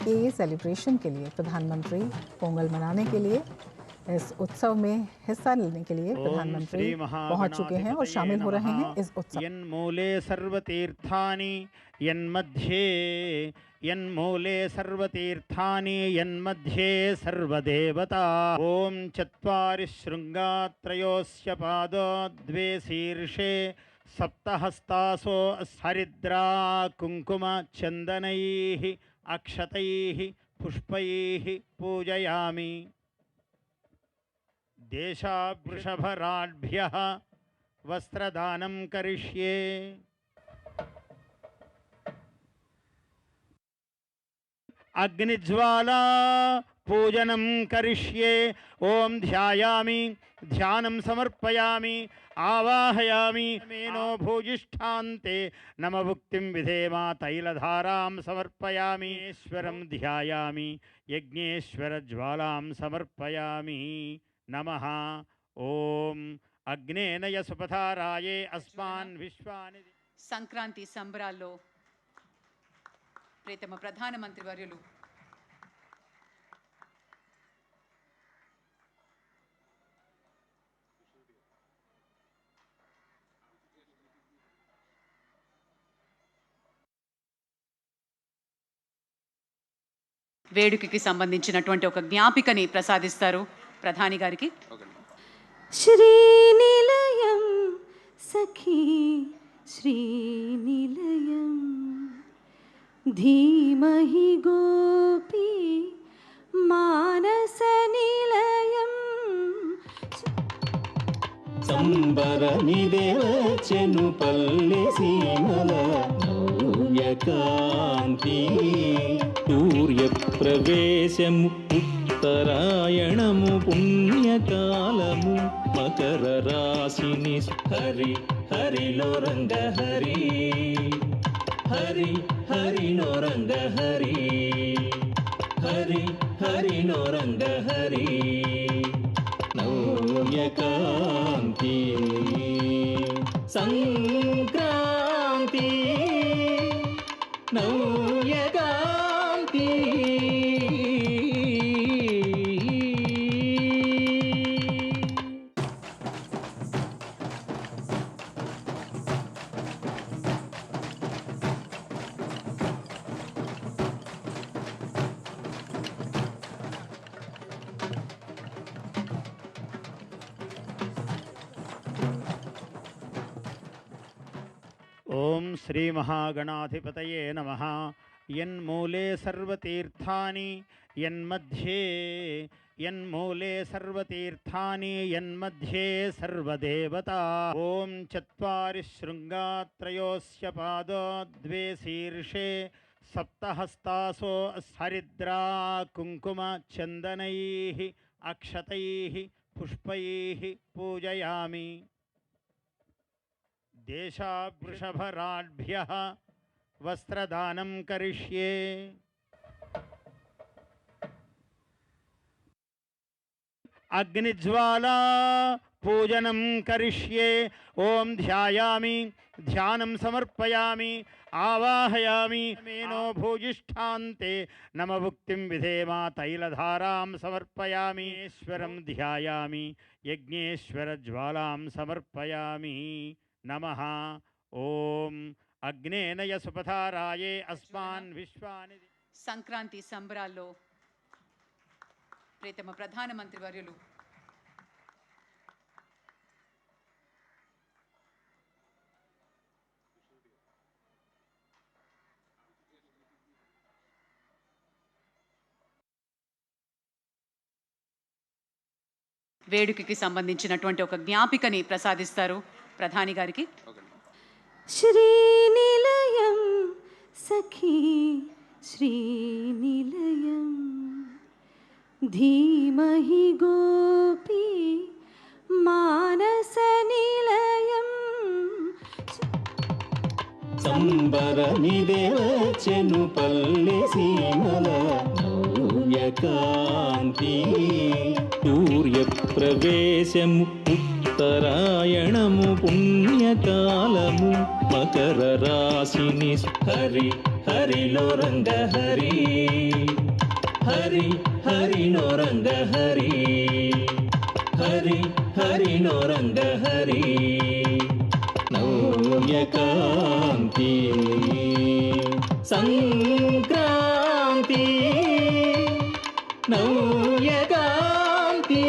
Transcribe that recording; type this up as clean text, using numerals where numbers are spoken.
के सेलिब्रेशन के लिए प्रधानमंत्री पोंगल मनाने के लिए इस उत्सव में हिस्सा लेने के लिए प्रधानमंत्री पहुंच चुके हैं और शामिल हो रहे हैं इस उत्सव। यन्मूले सर्वतीर्थानि यन्मूले सर्वतीर्थानि यन्मध्ये सर्वदेवता। ओम चत्वारि शृंगात्रयोस्य पादो द्वे शीर्षे सप्तहस्तासो हरिद्रा कुंकुम चंदनैः अक्षतैः पुष्पैः पूजयामि। देशावृषभराढ्भ्यः वस्त्रदानं करिष्ये। अग्निज्वाला पूजनं करिष्ये। ओम ध्यायामि ध्यानं समर्पयामि आवाहयामि। मेनो भूजिष्ठान्ते नमभुक्तिं विधेमा तैलधारां समर्पयामि। ईश्वरं ध्यायामि यज्ञेश्वरज्वालां समर्पयामि। नमः ओम अग्नेनय सुपथाराये अस्मान् विश्वानि। సంక్రాంతి సంబరాల్లో ప్రియతమ ప్రధానమంత్రి వర్యులు వేడుకకి సంబంధించినటువంటి ఒక జ్ఞాపికని ప్రసాదిస్తారు ప్రధాని గారికి. శ్రీనిలయం సఖీ శ్రీనిలయం ధీమహి గోపీ మానస నిలయం. సంబరనిదేవచెను పల్లె సీమల నవ్యకాంతి. సూర్యప్రవేశము ఉత్తరాయణము పుణ్యకాలము మకర రాశిని హరి హరిలో రంగ హరి హరి హరిలో రంగ హరి హరి హరిలో రంగ హరి. నవ్యకాంతి సంక్రాంతి నవ్యకాంతి. ओम श्री महागणाधिपतये नमः। यन्मूले सर्वतीर्थानि यन्मूले सर्वतीर्थानि यन्मध्ये सर्वदेवता। ओम चत्वारि शृंगात्रयोस्य पादो द्वे शीर्षे सप्तहस्तासो हरिद्रा कुंकुम चंदनैः अक्षतैः पुष्पैः पूजयामि। देशावृषभराढ्भ्यः वस्त्रदानं करिष्ये। अग्निज्वाला पूजनं करिष्ये। ओम ध्यायामि ध्यानं समर्पयामि आवाहयामि। मेनो भूजिष्ठान्ते नमभुक्तिं विधेमा तैलधारां समर्पयामि। ईश्वरं ध्यायामि यज्ञेश्वरज्वालां समर्पयामि। नमः ओम अग्नेनय सुपथाराये अस्मान् विश्वानि। సంక్రాంతి సంబరాల్లో ప్రియతమ ప్రధానమంత్రి వర్యులు వేడుకకి సంబంధించినటువంటి ఒక జ్ఞాపికని ప్రసాదిస్తారు ప్రధాని గారికి. శ్రీనిలయం సఖీ శ్రీనిలయం ధీమహి గోపీ మానస నిలయం. సంబరనిదేవచెను పల్లె సీమల నవ్యకాంతి. సూర్యప్రవేశము ఉత్తరాయణము పుణ్యకాలము మకర రాశిని హరి హరిలో రంగ హరి హరి హరిలో రంగ హరి హరి హరిలో రంగ హరి నవ్యకాంతి సంక్రాంతి నవ్యకాంతి